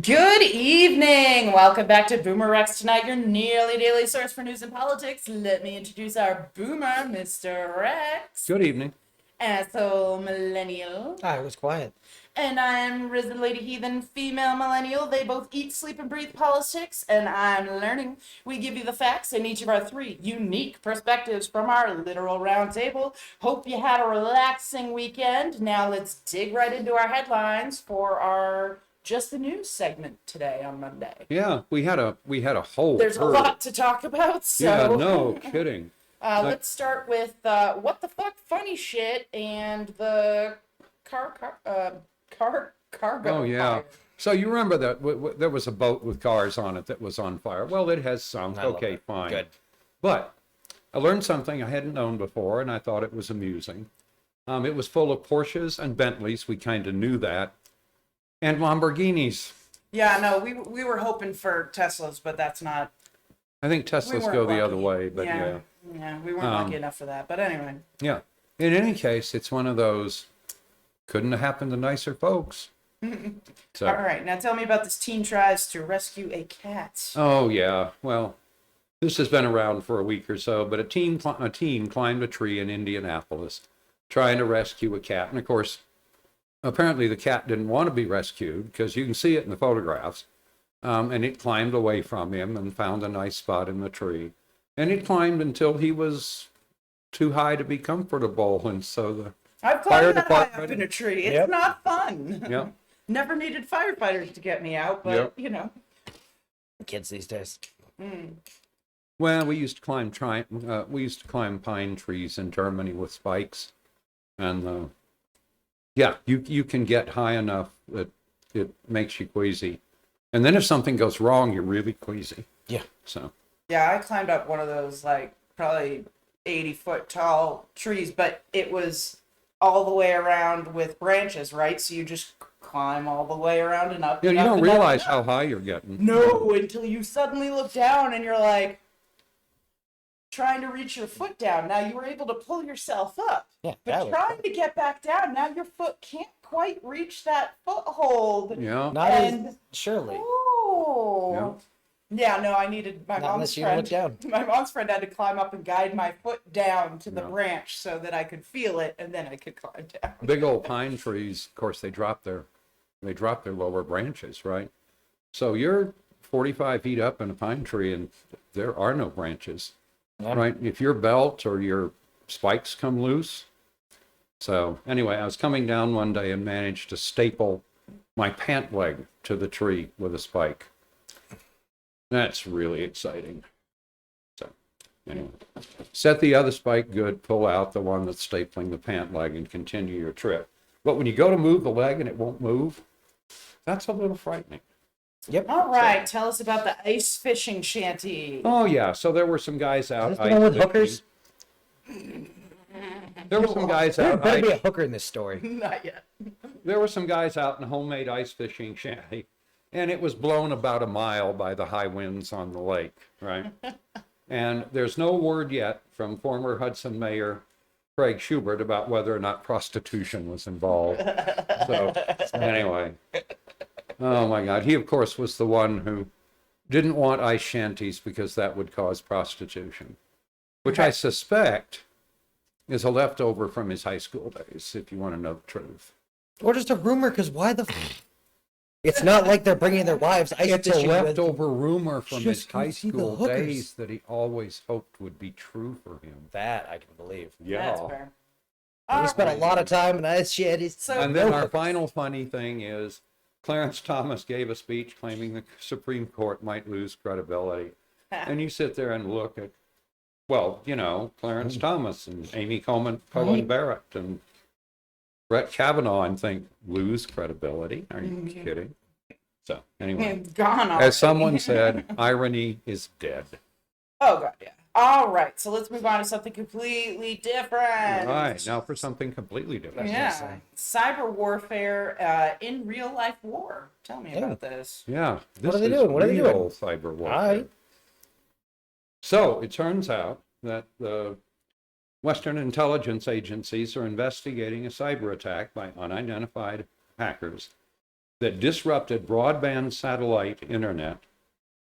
Good evening. Welcome back to BoomerRexTonight, your nearly daily source for news and politics. Let me introduce our boomer, Mr. Rex. Good evening. Asshole Millennial. I was quiet. And I'm RisenLadyHeathen, female millennial. They both eat, sleep, and breathe politics, and I'm learning. We give you the facts and each of our three unique perspectives from our literal round table. Hope you had a relaxing weekend. Now let's dig right into our headlines for our Just the News segment today on Monday. Yeah, we had a whole There's a lot to talk about, so Yeah, no kidding. let's start with what the fuck funny shit and the cargo. Oh yeah. fire. So you remember that there was a boat with cars on it that was on fire. Well, it has some. I love Okay, it. fine. Good. But I learned something I hadn't known before, and I thought it was amusing. It was full of Porsches and Bentleys. We kind of knew that, and Lamborghinis. Yeah, no, we were hoping for Teslas, but that's not. I think Teslas weren't go the other lucky. way, but yeah. Yeah, we weren't lucky enough for that. But anyway. Yeah. In any case, it's one of those couldn't have happened to nicer folks. So. All right, now tell me about this teen tries to rescue a cat. Oh yeah. Well, this has been around for a week or so, but a teen climbed a tree in Indianapolis trying to rescue a cat. And of course, apparently the cat didn't want to be rescued because you can see it in the photographs. And it climbed away from him and found a nice spot in the tree. And it climbed until he was too high to be comfortable. And so the I've fire climbed that high department. up in a tree. It's Yep. not fun. Yeah. Never needed firefighters to get me out, but Yep. you know. Kids these days. Well, we used to climb pine trees in Germany with spikes. And yeah, you can get high enough that it makes you queasy. And then if something goes wrong, you're really queasy. Yeah. So, Yeah, I climbed up one of those like probably 80-foot tall trees, but it was all the way around with branches, right? So you just climb all the way around and up. yeah, and you up don't and up realize and up. how high you're getting. No, until you suddenly look down and you're like trying to reach your foot down. Now you were able to pull yourself up, Yeah. but trying to get back down, now your foot can't quite reach that foothold. Yeah. Not And- as surely. Oh. Yeah, no, I needed my Not mom's unless you friend. look down. My mom's friend had to climb up and guide my foot down to the Yeah. branch so that I could feel it, and then I could climb down. Big old pine trees, of course, they drop their lower branches, right? So you're 45 feet up in a pine tree and there are no branches, Yeah. right? If your belt or your spikes come loose. So anyway, I was coming down one day and managed to staple my pant leg to the tree with a spike. That's really exciting. So anyway, set the other spike good, pull out the one that's stapling the pant leg and continue your trip. But when you go to move the leg and it won't move, that's a little frightening. Yep. All right, tell us about the ice fishing shanty. Oh yeah, so there were some guys out. Is this the one with ice hookers? fishing. There were some guys There out. better be a hooker in this story. Not yet. There were some guys out in a homemade ice fishing shanty, and it was blown about a mile by the high winds on the lake, right? And there's no word yet from former Hudson Mayor Craig Schubert about whether or not prostitution was involved. So anyway, oh my God, he of course was the one who didn't want ice shanties because that would cause prostitution, which I suspect is a leftover from his high school days, if you want to know the truth. Or just a rumor, because why the... It's not like they're bringing their wives ice It's a fishing with... leftover rumor from his Just high see the school hookers. days that he always hoped would be true for him. That I can believe. That's fair. We spent a lot of time in ice shanties. So And then our final funny thing is Clarence Thomas gave a speech claiming the Supreme Court might lose credibility. And you sit there and look at, well, you know, Clarence Thomas and Amy Coleman Barrett and Brett Kavanaugh and think, lose credibility? Are you kidding? So anyway, gone already. as someone said, irony is dead. Oh god, yeah. All right, so let's move on to something completely different. All right, now for something completely different. Yeah, cyber warfare in real life war. Tell me about this. Yeah. What are they is doing? What are they real doing? cyber warfare. All right. So it turns out that the Western intelligence agencies are investigating a cyber attack by unidentified hackers that disrupted broadband satellite internet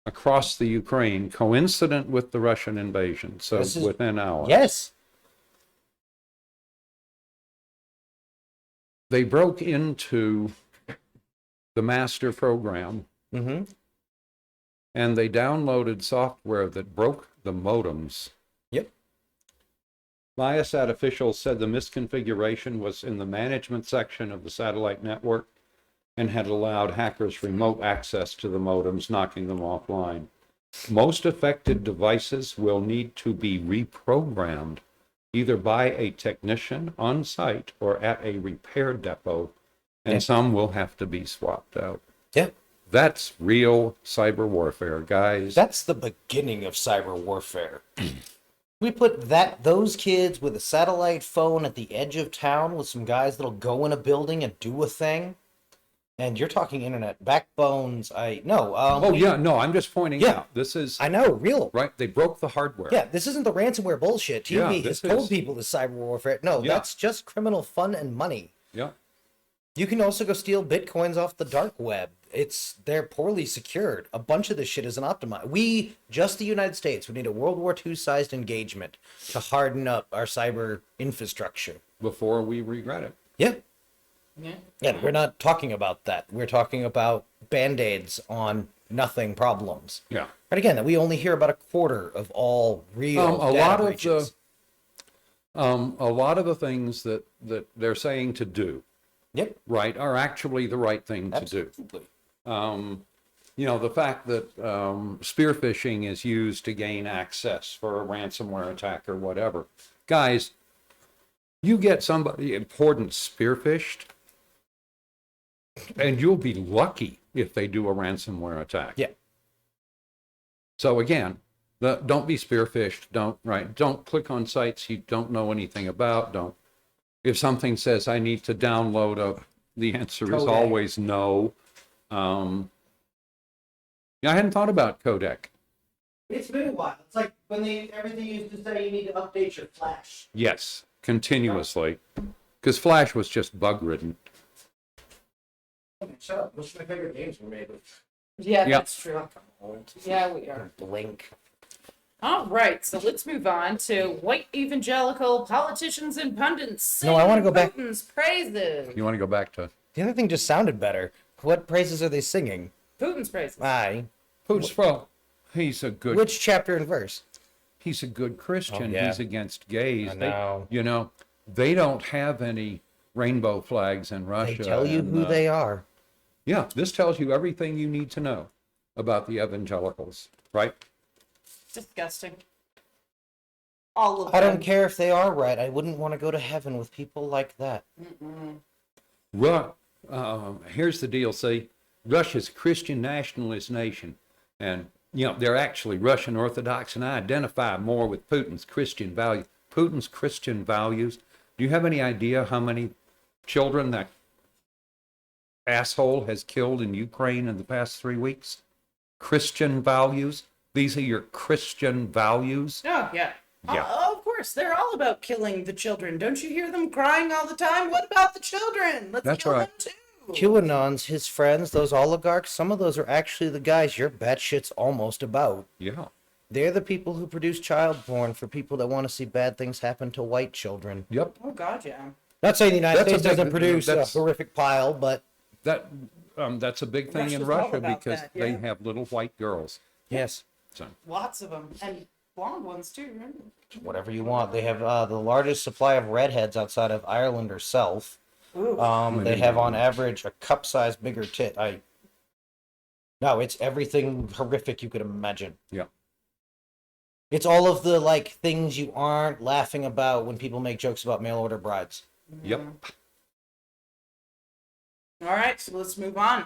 across the Ukraine, coincident with the Russian invasion. So within hours. Yes. They broke into the master program Mm-hmm. and they downloaded software that broke the modems. Yep. Viasat officials said the misconfiguration was in the management section of the satellite network and had allowed hackers remote access to the modems, knocking them offline. Most affected devices will need to be reprogrammed either by a technician on site or at a repair depot, and some will have to be swapped out. Yeah. That's real cyber warfare, guys. That's the beginning of cyber warfare. We put those kids with a satellite phone at the edge of town with some guys that'll go in a building and do a thing. And you're talking internet backbones. I'm just pointing out. This is I know, real. right. They broke the hardware. Yeah, this isn't the ransomware bullshit. TV has told people this cyber warfare. No, that's just criminal fun and money. Yeah. You can also go steal bitcoins off the dark web. They're poorly secured. A bunch of this shit isn't optimized. Just the United States, would need a World War II sized engagement to harden up our cyber infrastructure. Before we regret it. Yeah. Yeah. And we're not talking about that. We're talking about band-aids on nothing problems. Yeah. And again, we only hear about a quarter of all real a data lot breaches. of a lot of the things that they're saying to do, Yep. right, are actually the right thing to Absolutely. do. The fact that spear phishing is used to gain access for a ransomware attack or whatever. Guys, you get somebody important spear phished, and you'll be lucky if they do a ransomware attack. Yeah. So again, don't be spear phished. Don't click on sites you don't know anything about. If something says I need to download the answer is Kodak. always no. I hadn't thought about Kodak. It's been a while. It's like when everything used to say you need to update your Flash. Yes, continuously, because Flash was just bug ridden. Okay, shut up. Most of my favorite games were made with Yeah, Yeah. that's true. Yeah, we are. Blink. All right, so let's move on to white evangelical politicians and pundits. No, I wanna go back- Putin's praises. You want to go back to The other thing just sounded better. What praises are they singing? Putin's praises. Aye. Putin's pro? He's a good. Which chapter and verse? He's a good Christian. Oh, yeah. He's against gays. I know. They don't have any rainbow flags in Russia. They tell you who they are. Yeah, this tells you everything you need to know about the evangelicals, right? Disgusting. All of I them. don't care if they are right. I wouldn't want to go to heaven with people like that. Here's the deal, see? Russia's a Christian nationalist nation, and they're actually Russian Orthodox, and I identify more with Putin's Christian values. Putin's Christian values. Do you have any idea how many children that asshole has killed in Ukraine in the past 3 weeks? Christian values. These are your Christian values. Oh, yeah. Yeah. Of course, they're all about killing the children. Don't you hear them crying all the time? What about the children? Let's That's kill right. them too. QAnon's, his friends, those oligarchs, some of those are actually the guys your batshit's almost about. Yeah. They're the people who produce child porn for people that want to see bad things happen to white children. Yep. Oh, God, yeah. Not saying the United That's a States doesn't big- produce a that's- horrific pile, but That's a big thing in Russia's all Russia about because that, they yeah. have little white girls. yes, So Lots of them. And blonde ones, too, right? whatever you want. They have the largest supply of redheads outside of Ireland herself. Ooh. They have on average a cup size bigger tit. No, it's everything horrific you could imagine. yeah. It's all of the things you aren't laughing about when people make jokes about mail order brides. Yep. All right, so let's move on.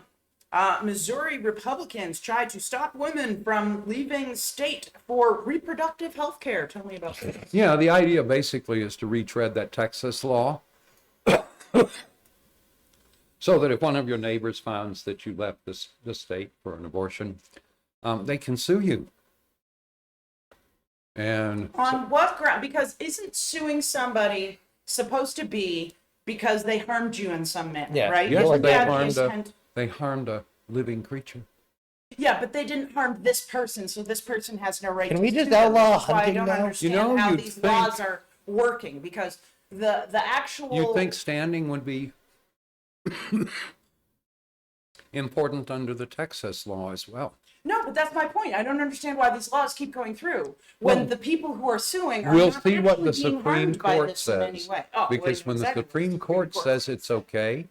Missouri Republicans tried to stop women from leaving state for reproductive health care. Tell me about this. Yeah, the idea basically is to retread that Texas law. So that if one of your neighbors finds that you left the state for an abortion, they can sue you. And On what ground? Because isn't suing somebody supposed to be because they harmed you in some manner, Yeah. right? yes, Isn't they that the harmed intent? They harmed a living creature. Yeah, but they didn't harm this person, so this person has no right Can to we sue just them. outlaw That's why I hunting don't now? understand You know, how you'd these think- laws are working, because the actual... You think standing would be important under the Texas law as well? No, but that's my point. I don't understand why these laws keep going through when Well, the people who are suing are We'll not see what the actually being Supreme harmed by Court this in any says. way. Oh, Because wait, when the exactly. Supreme Court says it's okay,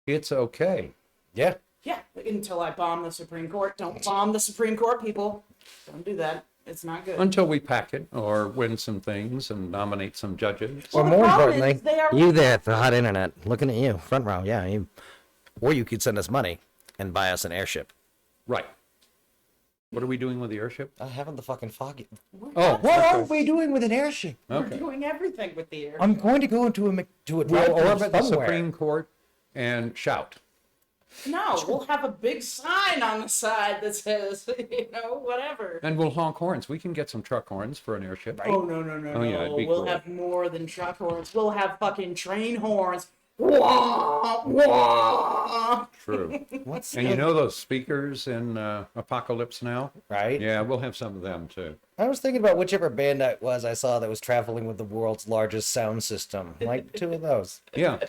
it's okay. Yeah. Yeah, until I bomb the Supreme Court. Don't bomb the Supreme Court, people. Don't do that. It's not good. Until we pack it or win some things and nominate some judges. Well, Or the more problem importantly, is they are- you there at the hot internet, looking at you, front row, yeah. You, or you could send us money and buy us an airship. Right. What are we doing with the airship? I haven't the fucking fog. Oh, What okay. are we doing with an airship? We're Okay. doing everything with the air. I'm going to go into a We'll drive-thru orbit the somewhere. Supreme Court and shout. No, we'll have a big sign on the side that says, whatever. And we'll honk horns. We can get some truck horns for an airship. Right. Oh, no. Oh, yeah, it'd be We'll cool. have more than truck horns. We'll have fucking train horns. Wah, wah. True. What's And you know those speakers in Apocalypse Now? right? Yeah, we'll have some of them too. I was thinking about whichever band that was I saw that was traveling with the world's largest sound system. Like 2 of those. Yeah.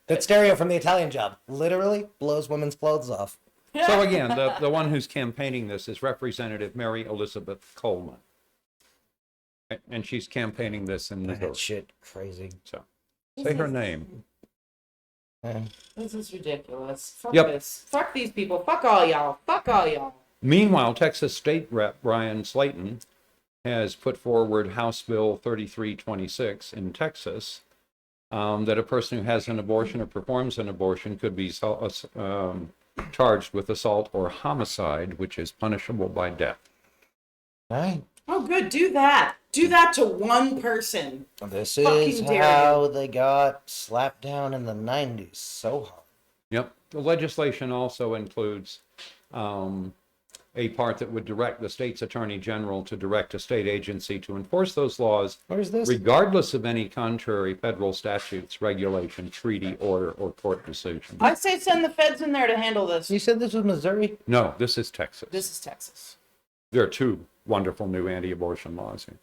That stereo from the Italian Job literally blows women's clothes off. So again, the one who's campaigning this is Representative Mary Elizabeth Coleman. And she's campaigning this in That Missouri. shit crazy. So say her name. This is ridiculous. Fuck Yep. this. Fuck these people. Fuck all y'all. Fuck all y'all. Meanwhile, Texas State Rep Brian Slayton has put forward House Bill 3326 in Texas that a person who has an abortion or performs an abortion could be charged with assault or homicide, which is punishable by death. Right. Oh, good. Do that. Do that to one person. This Fucking is dare how they got slapped down in the 90s. So hard. Yep. The legislation also includes a part that would direct the state's attorney general to direct a state agency to enforce those laws, Where's this? regardless of any contrary federal statutes, regulation, treaty, order, or court decision. I say send the feds in there to handle this. You said this was Missouri? No, this is Texas. This is Texas. There are 2 wonderful new anti-abortion laws here.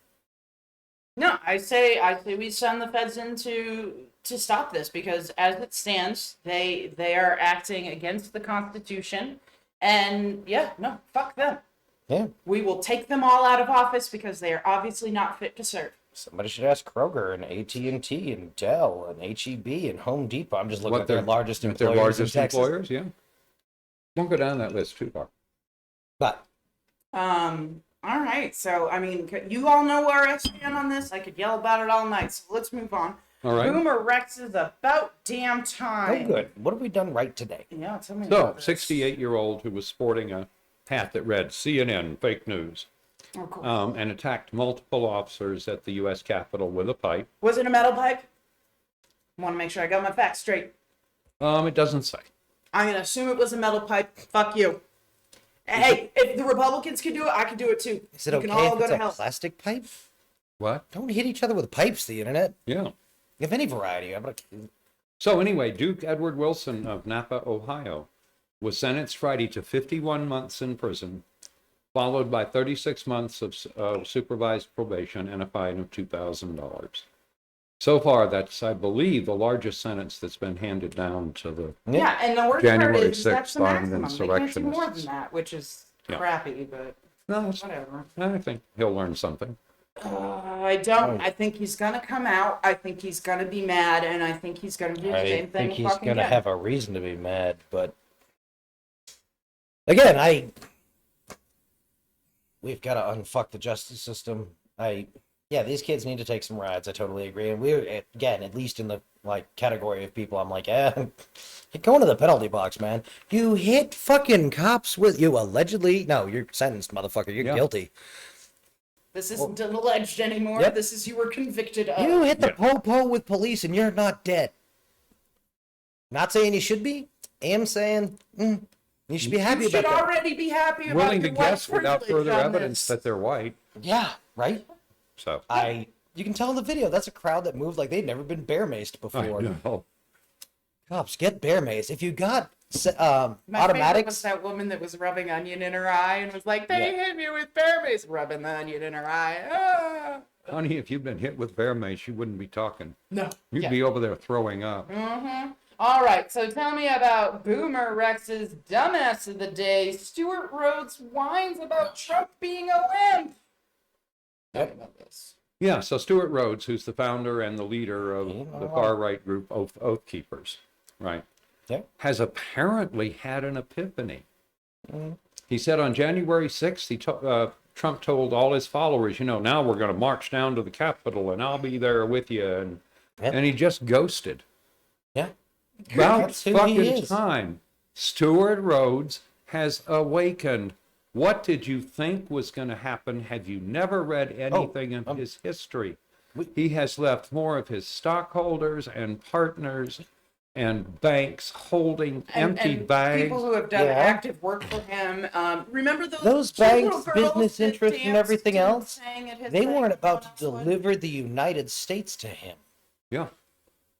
No, I say we send the feds in to stop this, because as it stands, they are acting against the Constitution, and fuck them. Yeah. We will take them all out of office because they are obviously not fit to serve. Somebody should ask Kroger and AT&T and Dell and HEB and Home Depot. I'm just looking at their largest Their employers largest in Texas. employers, yeah. Don't go down that list too far. But All right, so I mean, you all know where I stand on this. I could yell about it all night, so let's move on. All right. Boomer Rex is about damn oh, time. good. What have we done right today? Yeah, tell me So, about this. 68-year-old who was sporting a hat that read CNN, fake news, Oh, cool. and attacked multiple officers at the U.S. Capitol with a pipe. Was it a metal pipe? Want to make sure I got my facts straight. It doesn't say. I'm gonna assume it was a metal pipe. Fuck you. Hey, if the Republicans can do it, I can do it too. Is it we okay can all if go it's to a hell. plastic pipe? What? Don't hit each other with pipes, the internet. Yeah. Of any variety. I'm not... So anyway, Duke Edward Wilson of Napa, Ohio, was sentenced Friday to 51 months in prison, followed by 36 months of supervised probation and a fine of $2,000. So far, that's, I believe, the largest sentence that's been handed down to the... Yeah, and the worst January part is that's the 6th armed maximum. They can't do more than insurrectionists. that, which is Yeah. crappy, but No, whatever. I think he'll learn something. I don't. I think he's gonna come out. I think he's gonna be mad, and I think he's gonna do the I same thing. think he's fucking gonna again. have a reason to be mad, but again, we've got to unfuck the justice system. Yeah, these kids need to take some rides. I totally agree, and we're again, at least in the category of people, I'm like, you're going to the penalty box, man. You hit fucking cops with you allegedly. No, you're sentenced, motherfucker. You're Yeah. guilty. This isn't an alleged anymore. Yep. This is you were convicted of. You hit the po-po with police, and you're not dead. Not saying you should be. Am saying you should be happy You should about that. already be happy about Willing to your white guess without privilege further on evidence this. that they're white. Yeah, right. So You can tell in the video that's a crowd that moved like they'd never been bear maced I before. know. Cops, get bear mace. If you got My favorite was automatics, that woman that was rubbing onion in her eye and was like, they hit me with bear mace, rubbing the onion in her eye. Ah. Honey, if you've been hit with bear mace, you wouldn't be talking. No. You'd be over there throwing up. Mm-hmm. All right, so tell me about Boomer Rex's dumbass of the day, Stewart Rhodes whines about Trump being a wimp. Tell me about this. Yeah, so Stewart Rhodes, who's the founder and the leader of the far-right group Oath Keepers, right, has apparently had an epiphany. He said on January 6th, Trump told all his followers, now we're going to march down to the Capitol and I'll be there with you. And he just ghosted. yeah, About That's who he fucking is. time. Stewart Rhodes has awakened. What did you think was going to happen? Have you never read anything in his history? He has left more of his stockholders and partners and banks holding empty bags. People who have done active work for him. Remember those two little banks, girls business that interests, and danced everything and else, sang at his they wedding weren't about to on Westwood? deliver the United States to him. Yeah.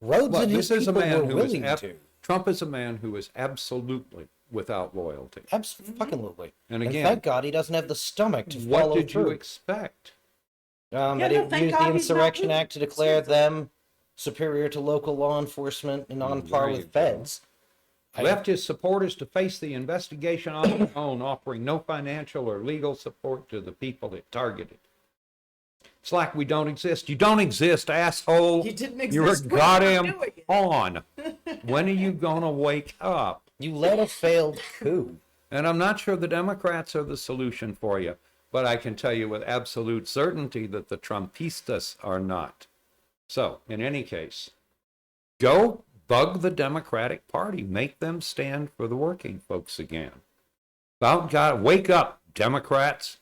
Rhodes Well, and his this is a people were man who is willing to. Trump is a man who is absolutely without loyalty. Absolutely. And And again, thank God he doesn't have the stomach to what follow did you through. expect? That no, he thank used God the he's not Insurrection Putin. Act to declare them superior to local law enforcement and on par there you with go. feds. Left his supporters to face the investigation on their own, offering no financial or legal support to the people it targeted. It's like we don't exist. You don't exist, asshole. You didn't exist You're a when you were goddamn doing it. pawn. When are you going to wake up? You led a failed coup. And I'm not sure the Democrats are the solution for you, but I can tell you with absolute certainty that the Trumpistas are not. So, in any case, go bug the Democratic Party. Make them stand for the working folks again. About God, wake up, Democrats.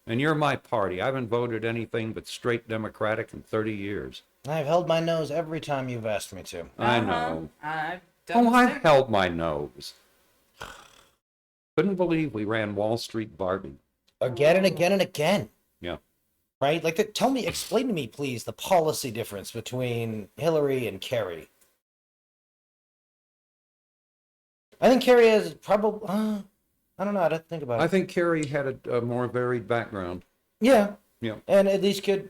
And you're my party. I haven't voted anything but straight Democratic in 30 years. I've held my nose every time you've asked me to. I know. I've done Oh, the I've same. held my nose. Couldn't believe we ran Wall Street Barbie. Again and again and again. Yeah. Right? Like, explain to me, please, the policy difference between Hillary and Kerry. I think Kerry has probably, I don't know, I'd have to think about it. I think Kerry had a more varied background. Yeah. Yeah. And at least could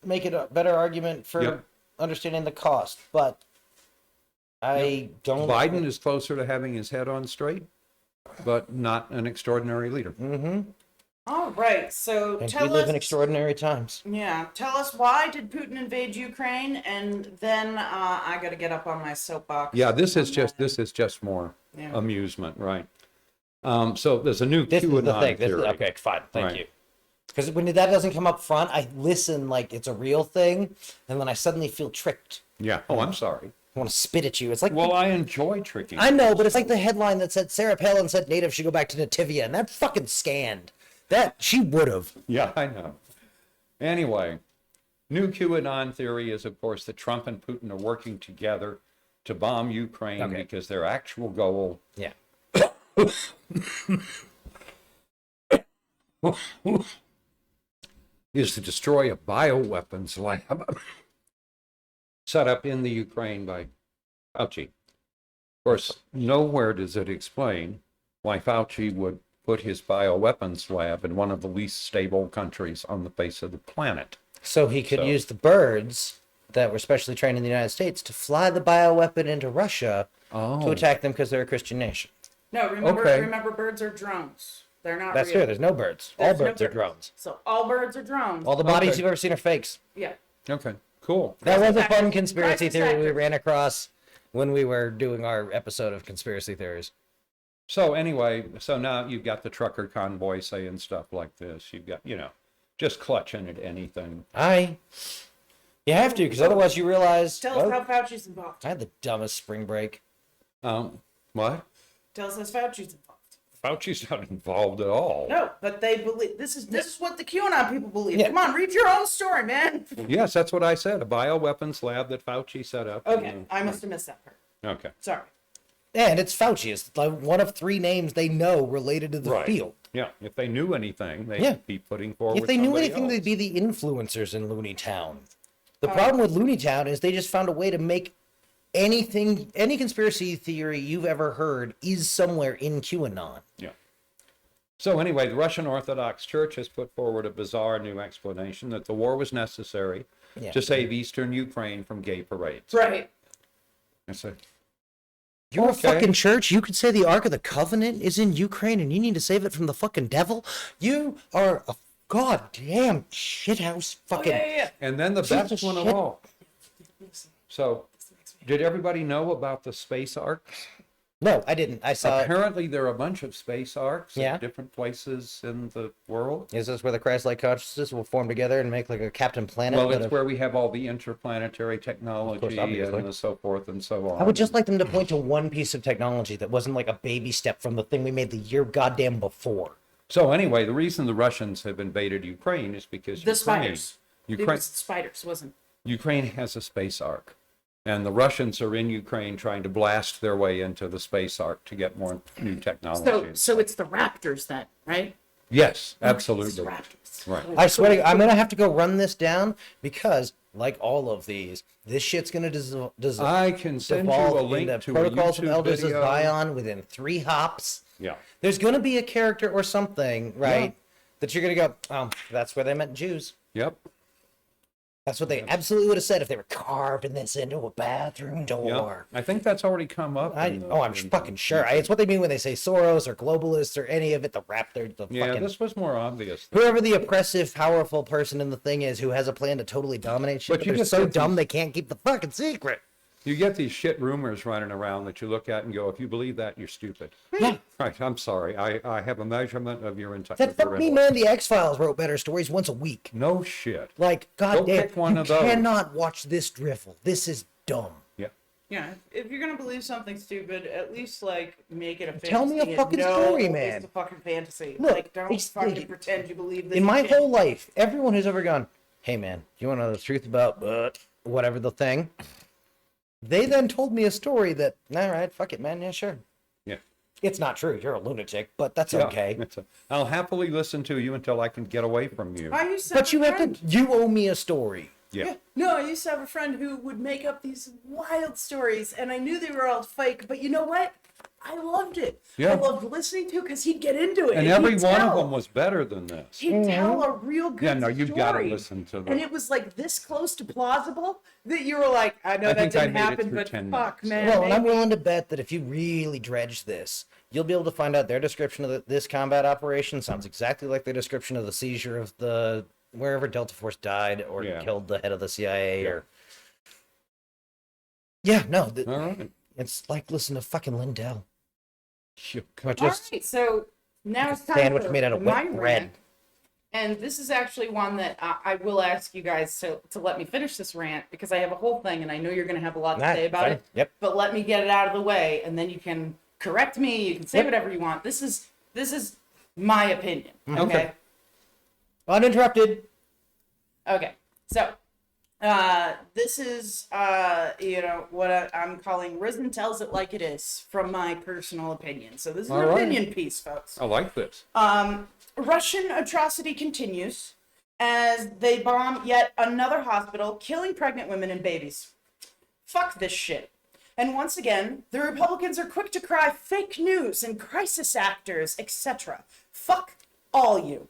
make it a better argument for Yep. understanding the cost. But I don't. Biden is closer to having his head on straight, but not an extraordinary leader. Mm-hmm. All right, so And we tell live us. in extraordinary times. Yeah, tell us why did Putin invade Ukraine, and then I got to get up on my soapbox. Yeah, this is on just more Yeah. amusement, right? So there's a new This is the QAnon thing. theory. Okay, fine. Thank Right. you. Because when that doesn't come up front, I listen like it's a real thing, and then I suddenly feel tricked. Yeah. Oh, I'm sorry. I want to spit at you. It's like, Well, I enjoy tricking. I know, but it's like the headline that said Sarah Palin said natives should go back to Nativia, and that fucking scanned. That she would have. Yeah, I know. Anyway, new QAnon theory is, of course, that Trump and Putin are working together to bomb Ukraine Okay. because their actual goal Yeah. is to destroy a bioweapons lab set up in the Ukraine by Fauci. Of course, nowhere does it explain why Fauci would put his bioweapons lab in one of the least stable countries on the face of the planet. So he could So- use the birds that were specially trained in the United States to fly the bioweapon into Russia to attack them because they're a Christian nation. No, remember, Okay. remember, birds are drones. They're not That's real. true. There's no birds. There's All no birds are drones. So all birds are drones. All the bodies Okay. you've ever seen are fakes. Yeah. Okay, cool. That was a Crisis fun actors. conspiracy Crisis theory we actors. ran across when we were doing our episode of conspiracy theories. So anyway, so now you've got the trucker convoy saying stuff like this. You've got, just clutching at anything. You have to, because otherwise you realize, Tell us how Fauci's involved. I had the dumbest spring break. What? Tell us how Fauci's involved. Fauci's not involved at all. No, but they believe this is what the QAnon people believe. Yeah. Come on, read your own story, man. Yes, that's what I said. A bioweapons lab that Fauci set up. Okay, I must have missed that part. Okay. Sorry. And it's Fauci. It's like one of three names they know related to the Right. field. Yeah. If they knew anything, they'd Yeah. be putting forward. If they knew somebody anything, else. they'd be the influencers in Looney Town. The problem with Looney Town is they just found a way to make any conspiracy theory you've ever heard is somewhere in QAnon. Yeah. So anyway, the Russian Orthodox Church has put forward a bizarre new explanation that the war was necessary to save Eastern Ukraine from gay parades. Right. I said, You're okay. a fucking church. You could say the Ark of the Covenant is in Ukraine and you need to save it from the fucking devil. You are a goddamn shithouse fucking. And then the best one of all. So, did everybody know about the space arcs? No, I didn't. I saw. Apparently, there are a bunch of space arcs Yeah. at different places in the world. Is this where the Christ-like consciousness will form together and make like a Captain Planet? Well, it's where we have all the interplanetary technology obviously. and so forth and so on. I would just like them to point to one piece of technology that wasn't like a baby step from the thing we made the year goddamn before. So anyway, the reason the Russians have invaded Ukraine is because The spiders. It Ukraine, was spiders, wasn't Ukraine has a space arc. And the Russians are in Ukraine trying to blast their way into the space arc to get more new technology. So it's the Raptors then, right? Yes, It's the absolutely. Raptors. Right. I swear to God, I'm gonna have to go run this down because, like all of these, this shit's gonna I can send you a devolve link into to a Protocols of YouTube Elders of video. Zion within 3 hops. Yeah. There's gonna be a character or something, right? That you're gonna go, oh, that's where they meant Jews. Yep. That's what they absolutely would have said if they were carving this into a bathroom door. Yep. I think that's already come up. I'm fucking sure. It's what they mean when they say Soros or globalists or any of it. The Raptor, the Yeah, fucking this was more obvious. whoever the oppressive, powerful person in the thing is who has a plan to totally dominate shit, But but you they're just so get dumb these- they can't keep the fucking secret. You get these shit rumors running around that you look at and go, if you believe that, you're stupid. Yeah. Right, I'm sorry. I have a measurement of your entire... That fuck me, man. The X-Files wrote better stories once a week. No shit. Like, Go goddamn, pick one you of those. cannot watch this drivel. This is dumb. Yeah. Yeah, if you're gonna believe something stupid, at least like make it a fantasy. Tell me a and fucking know story, man. It's a fucking fantasy. Look, Like, don't it's fucking like- pretend you believe this. In my shit. whole life, everyone who's ever gone, hey man, you want to know the truth about whatever the thing? They then told me a story that, all right, fuck it, man, yeah, sure. Yeah. It's not true. You're a lunatic, but that's Yeah, okay. I'll happily listen to you until I can get away from you. I used to But you a have friend- to. You owe me a story. Yeah. No, I used to have a friend who would make up these wild stories, and I knew they were all fake. But you know what? I loved it. Yeah. I loved listening to because he'd get into it, And every he'd one tell. of them was better than this. He'd tell a real good Yeah, no, you've story. got to listen to them. And it was like this close to plausible that you were like, I know I that think I didn't made it happen, through but 10 fuck, minutes. man. Well, and I'm maybe- willing to bet that if you really dredge this, you'll be able to find out their description of this combat operation sounds exactly like their description of the seizure of the wherever Delta Force died or Yeah. killed the head of the CIA Yeah. or. Yeah, no, All right. it's like listen to fucking Lindell. You Or All just right, so now it's time sandwich for made out of my wet bread. rant. And this is actually one that I will ask you guys to let me finish this rant because I have a whole thing and I know you're going to have a lot to Nah, say about fine. it. Yep. But let me get it out of the way and then you can correct me. You can say Yep. whatever you want. This is my opinion. Okay. Uninterrupted. Okay. So this is what I'm calling Risen tells it like it is from my personal opinion. So this is an All right. opinion piece, folks. I like this. Russian atrocity continues as they bomb yet another hospital, killing pregnant women and babies. Fuck this shit. And once again, the Republicans are quick to cry fake news and crisis actors, etc. Fuck all you.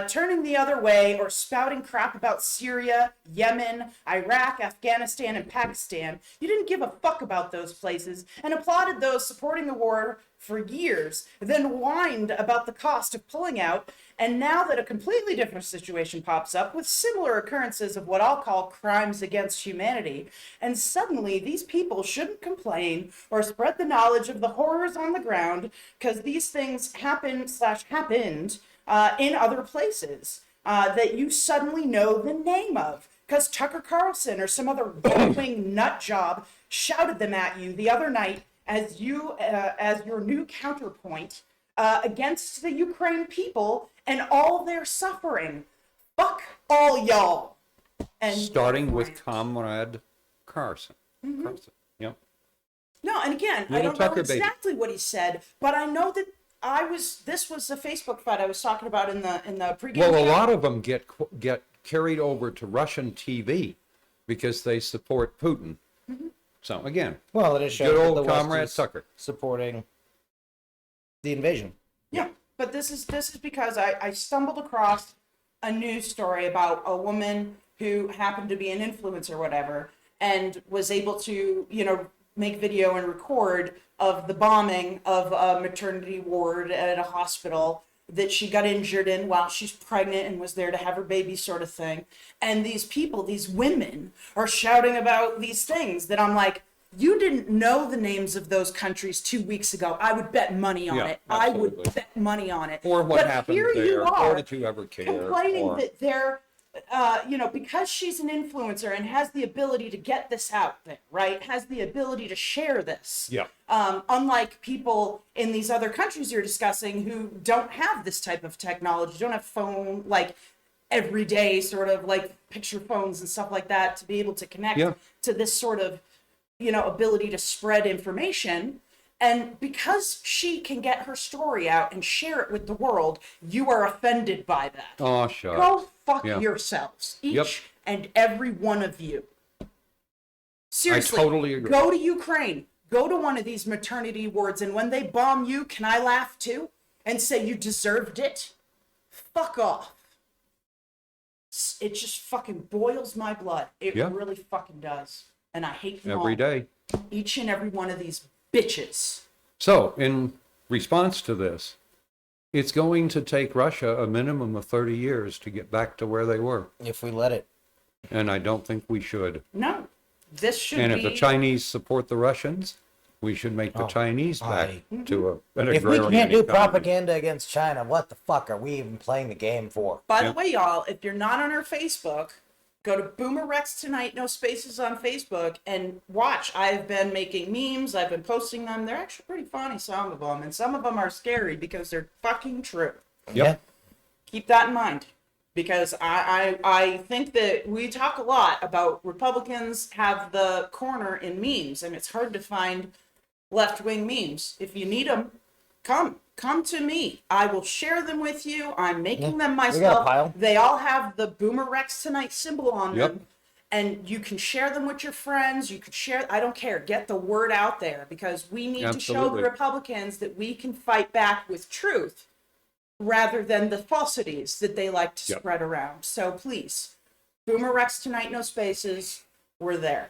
Turning the other way or spouting crap about Syria, Yemen, Iraq, Afghanistan, and Pakistan. You didn't give a fuck about those places and applauded those supporting the war for years, then whined about the cost of pulling out, and now that a completely different situation pops up with similar occurrences of what I'll call crimes against humanity, and suddenly these people shouldn't complain or spread the knowledge of the horrors on the ground because these things happened in other places that you suddenly know the name of. Because Tucker Carlson or some other right-wing nut job shouted them at you the other night as your new counterpoint against the Ukraine people and all their suffering. Fuck all y'all. And Starting with Comrade Carson. Carson. Yep. no, and again, I Little don't know Tucker baby. exactly what he said, but I know that this was a Facebook fight I was talking about in the pregame. Well, a chat. lot of them get carried over to Russian TV because they support Putin. So again, Well, it is showing good that old the West Comrade is Tucker. supporting the invasion. Yeah, but this is because I stumbled across a news story about a woman who happened to be an influencer or whatever, and was able to, make video and record of the bombing of a maternity ward at a hospital that she got injured in while she's pregnant and was there to have her baby, sort of thing. And these people, these women, are shouting about these things that I'm like, you didn't know the names of those countries 2 weeks ago. I would bet money on Yeah, it. I would absolutely. bet money on it. Or what But happened here there, you or are did you ever care? complaining or... that they're, because she's an influencer and has the ability to get this out there, right? Has the ability to share this. Yeah. Unlike people in these other countries you're discussing who don't have this type of technology, don't have phone, like everyday sort of like picture phones and stuff like that to be able to connect to this sort of, ability to spread information. And because she can get her story out and share it with the world, you are offended by that. Oh, sure. Go fuck yourselves, each and every one of you. Seriously, I totally agree. Go to Ukraine. Go to one of these maternity wards, and when they bomb you, can I laugh too and say you deserved it? Fuck off. It just fucking boils my blood. It really fucking does. And I hate them Every all. day. Each and every one of these bitches. So, in response to this, it's going to take Russia a minimum of 30 years to get back to where they were. If we let it. And I don't think we should. No. This should And be... if the Chinese support the Russians, we should make the Chinese back to an If we agrarian can't do economy. propaganda against China, what the fuck are we even playing the game for? By the way, y'all, if you're not on our Facebook, go to BoomerRexTonight, no spaces on Facebook, and watch. I've been making memes. I've been posting them. They're actually pretty funny, some of them. And some of them are scary because they're fucking true. Yep. Keep that in mind. Because I think that we talk a lot about Republicans have the corner in memes, and it's hard to find left-wing memes. If you need them, come to me. I will share them with you. I'm making them myself. We got a pile. They all have the BoomerRexTonight symbol on them, and you can share them with your friends. You can share. I don't care. Get the word out there because we need to show Absolutely. the Republicans that we can fight back with truth rather than the falsities that they like to spread around. So please, BoomerRexTonight, no spaces. We're there.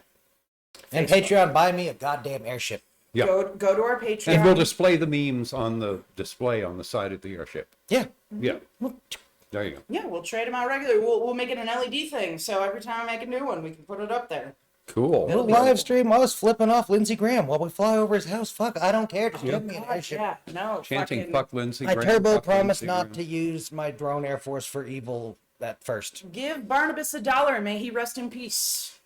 And Patreon, buy me a goddamn airship. Yeah. Go to our Patreon. And we'll display the memes on the display on the side of the airship. Yeah. Yeah. There you go. Yeah, we'll trade them out regularly. We'll make it an LED thing, so every time I make a new one, we can put it up there. Cool. We'll live stream us flipping off Lindsey Graham while we fly over his house. Fuck, I don't care. Just give me an airship. Yeah, no. Chanting fucking fuck Lindsey I Graham, turbo fuck promised Lindsey not Graham. to use my drone Air Force for evil at first. Give Barnabas $1 and may he rest in peace.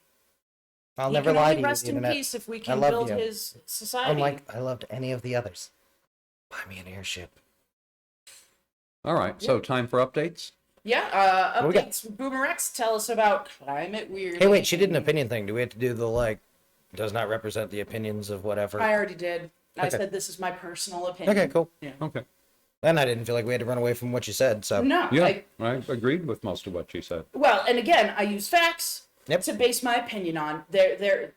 I'll He never can lie only to you, rest in Internet. peace if we I can love build you. his society. Unlike I loved any of the others. Buy me an airship. All right. So time for updates. Yeah, What we got? updates. BoomerX, tell us about climate weird. Hey, wait, she did an opinion thing. Do we have to do the, like, does not represent the opinions of whatever? I already did. I Okay. said this is my personal opinion. Okay, cool. Yeah. Okay. Then I didn't feel like we had to run away from what you said, so. No. Yeah, I agreed with most of what you said. Well, and again, I use facts Yep. to base my opinion on. There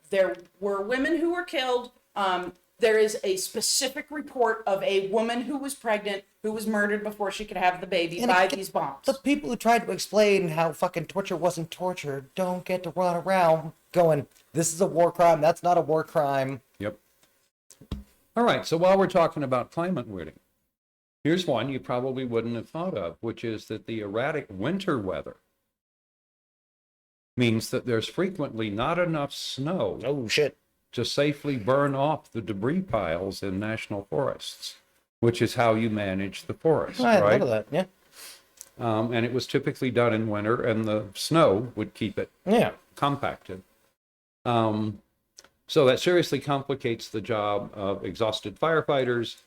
were women who were killed. There is a specific report of a woman who was pregnant who was murdered before she could have the baby And by again, these bombs. The people who tried to explain how fucking torture wasn't torture don't get to run around going, this is a war crime, that's not a war crime. Yep. All right. So while we're talking about climate weirding, here's one you probably wouldn't have thought of, which is that the erratic winter weather means that there's frequently not enough snow Oh, shit. to safely burn off the debris piles in national forests, which is how you manage the forest, I right? love that, yeah. And it was typically done in winter, and the snow would keep it Yeah. compacted. So that seriously complicates the job of exhausted firefighters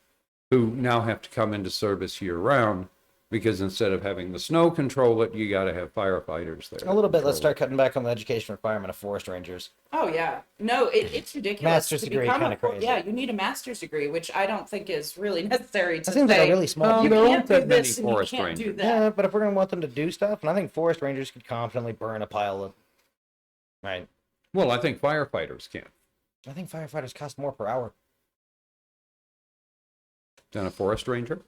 who now have to come into service year-round, because instead of having the snow control it, you got to have firefighters there. A little bit, let's control start cutting back on the education requirement of forest rangers. Oh yeah, no, it's ridiculous. Master's To degree, become kinda a crazy. Yeah, you need a master's degree, which I don't think is really necessary to That seems like say. a really small. You there can't aren't do that many this and you forest can't do rangers. that. Yeah, but if we're going to want them to do stuff, and I think forest rangers could confidently burn a pile of. Right. Well, I think firefighters can. I think firefighters cost more per hour. Than a forest ranger?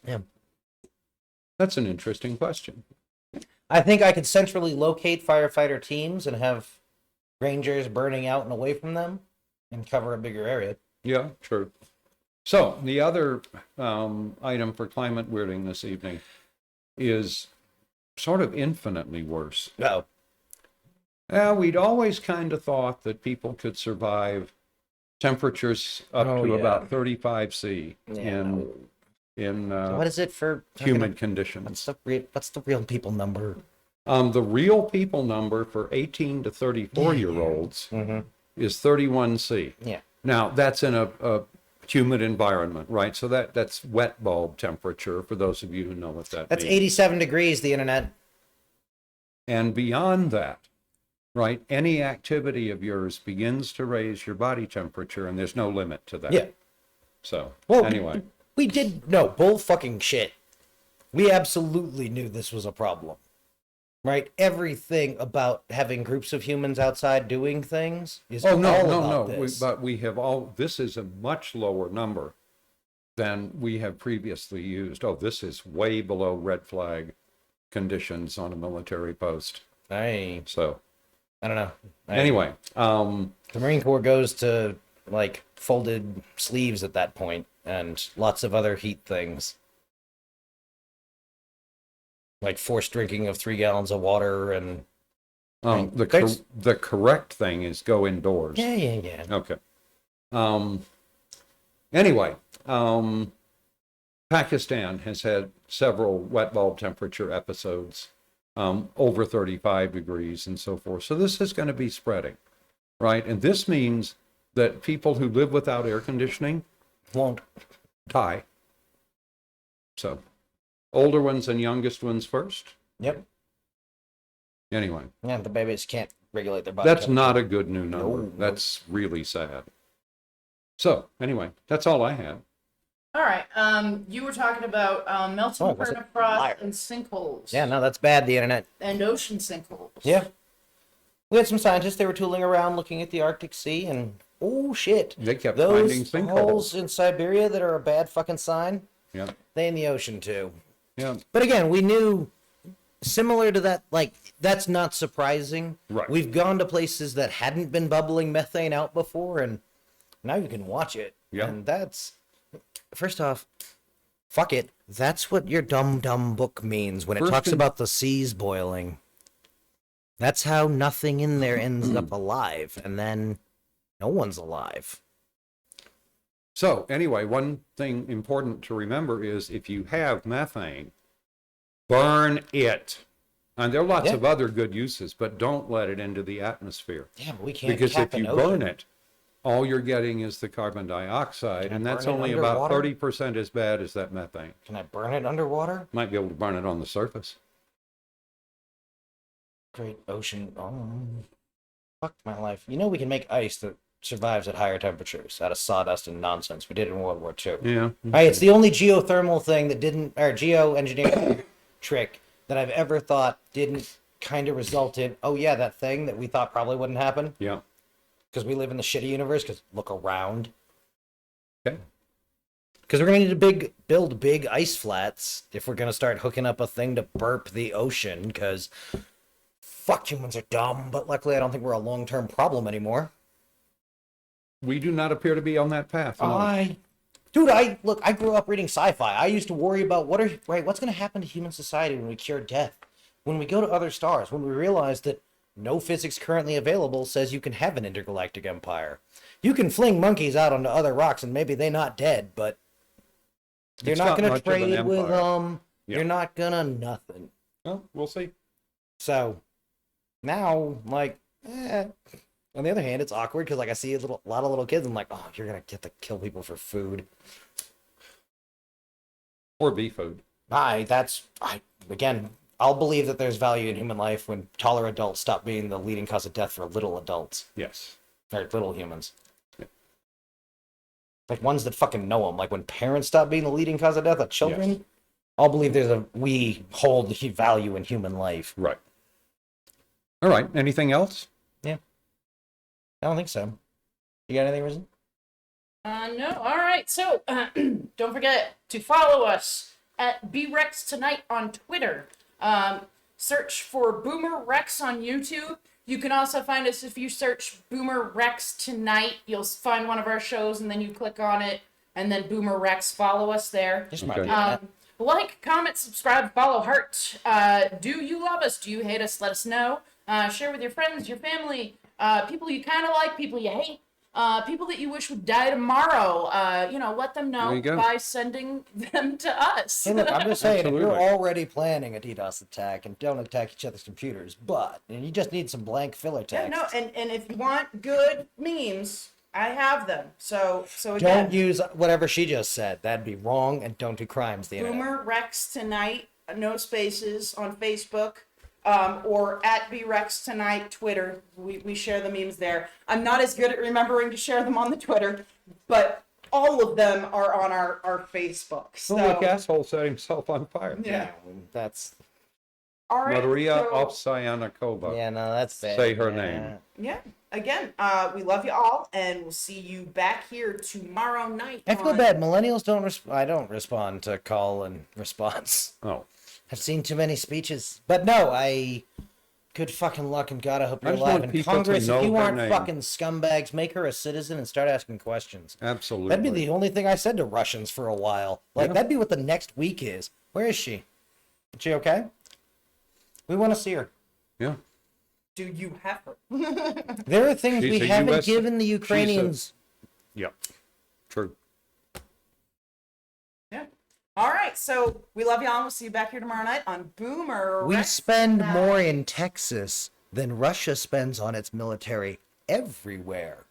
Yeah. That's an interesting question. I think I could centrally locate firefighter teams and have rangers burning out and away from them and cover a bigger area. Yeah, true. So the other item for climate weirding this evening is sort of infinitely worse. Oh. We'd always kind of thought that people could survive temperatures up Oh, to yeah. about 35 C Yeah, in what is it for humid conditions. What's the real people number? The real people number for 18 to 34-year-olds is 31 C. Yeah. Now, that's in a humid environment, right? So that's wet bulb temperature, for those of you who know what that That's means. 87 degrees, the internet. And beyond that, right, any activity of yours begins to raise your body temperature, and there's no limit to that. Yeah. So, Well, anyway. we did no bull fucking shit. We absolutely knew this was a problem. Right? Everything about having groups of humans outside doing things is Oh, no, all no, about no. this. But we have this is a much lower number than we have previously used. Oh, this is way below red flag conditions on a military post. So, I don't know. anyway, The Marine Corps goes to like folded sleeves at that point and lots of other heat things. Like forced drinking of 3 gallons of water and the correct thing is go indoors. yeah. Okay. Anyway, Pakistan has had several wet bulb temperature episodes over 35 degrees and so forth. So this is going to be spreading, right? And this means that people who live without air conditioning Won't. die. So older ones and youngest ones first. Yep. Anyway, Yeah, the babies can't regulate their body. that's not a good new number. No. That's really sad. So anyway, that's all I had. All right. You were talking about melting Oh, was it? permafrost Liar. and sinkholes. Yeah, no, that's bad, the internet. And ocean sinkholes. Yeah. We had some scientists, they were tooling around looking at the Arctic Sea, and oh shit. They kept Those finding sinkholes. holes in Siberia that are a bad fucking sign, Yeah. they in the ocean too. Yeah. But again, we knew similar to that, like, that's not surprising. Right. We've gone to places that hadn't been bubbling methane out before, and now you can watch it. Yeah. And that's, first off, fuck it. That's what your dumb book means when it First talks and- about the seas boiling. That's how nothing in there ends up alive, and then no one's alive. So anyway, one thing important to remember is if you have methane, burn it. And there are lots Yeah. of other good uses, but don't let it into the atmosphere. Yeah, but we can't Because cap if you an burn ocean. it, all you're getting is the carbon dioxide, Can I and that's burn it only about underwater? 30% as bad as that methane. Can I burn it underwater? Might be able to burn it on the surface. Great ocean. Oh, fuck my life. You know we can make ice that survives at higher temperatures out of sawdust and nonsense. We did it in World War II. Yeah. Hey, it's the only geothermal thing that didn't, or geoengineering trick that I've ever thought didn't kind of result in, oh yeah, that thing that we thought probably wouldn't happen Yeah. because we live in the shitty universe. Because look around. Okay. Because we're gonna need to build big ice flats if we're gonna start hooking up a thing to burp the ocean. Because fuck, humans are dumb. But luckily, I don't think we're a long-term problem anymore. We do not appear to be on that path. No. Dude, I grew up reading sci-fi. I used to worry about what's going to happen to human society when we cure death, when we go to other stars, when we realize that no physics currently available says you can have an intergalactic empire. You can fling monkeys out onto other rocks and maybe they're not dead, but you're It's not going to much of an trade with empire. them. Yeah. You're not going to nothing. Well, we'll see. So now, like, on the other hand, it's awkward because like I see a lot of little kids. I'm like, oh, you're gonna get to kill people for food. Or bee food. Again, I'll believe that there's value in human life when taller adults stop being the leading cause of death for little adults Yes. or little humans. Yeah. Like ones that fucking know them. Like when parents stop being the leading cause of death of children, I'll believe we hold the value in human life. Right. All right. Anything else? I don't think so. You got anything, Risen? No. All right. So don't forget to follow us at BoomerRexTonight on Twitter. Search for BoomerRex on YouTube. You can also find us if you search BoomerRexTonight. You'll find one of our shows, and then you click on it, and then BoomerRex. Follow us there. Just might Okay. be that. Like, comment, subscribe, follow, heart. Do you love us? Do you hate us? Let us know. Share with your friends, your family, people you kind of like, people you hate, people that you wish would die tomorrow. Let them There know you go. by sending them to us. Hey, look, I'm just saying, if you're Absolutely. already planning a DDoS attack, and don't attack each other's computers, and you just need some blank filler Yeah, text. no, and if you want good memes, I have them. So Don't again, use whatever she just said. That'd be wrong, and don't do crimes. The internet. BoomerRexTonight, no spaces on Facebook. Or at BoomerRexTonight Twitter. We share the memes there. I'm not as good at remembering to share them on the Twitter, but all of them are on our Facebook. So, Oh, look, asshole set himself on fire. yeah. That's All right. Maria so, Ovsyannikova. yeah, no, that's bad. Say her Yeah. name. yeah. Again, we love you all, and we'll see you back here tomorrow night. I feel on- bad. Millennials don't. I don't respond to call and response. Oh, I've seen too many speeches. But no, good fucking luck, and God, I hope I you're just want alive. And people to Congress, know if you her aren't name. fucking scumbags, make her a citizen and start asking questions. absolutely. That'd be the only thing I said to Russians for a while. Like, Yeah. that'd be what the next week is. Where is she? Is she okay? We want to see her. Yeah. Do you have her? There are things She's we a haven't US given the she's a- Ukrainians. Yep. True. Yeah. All right. So we love y'all, and we'll see you back here tomorrow night on Boomer. We spend more in Texas than Russia spends on its military everywhere.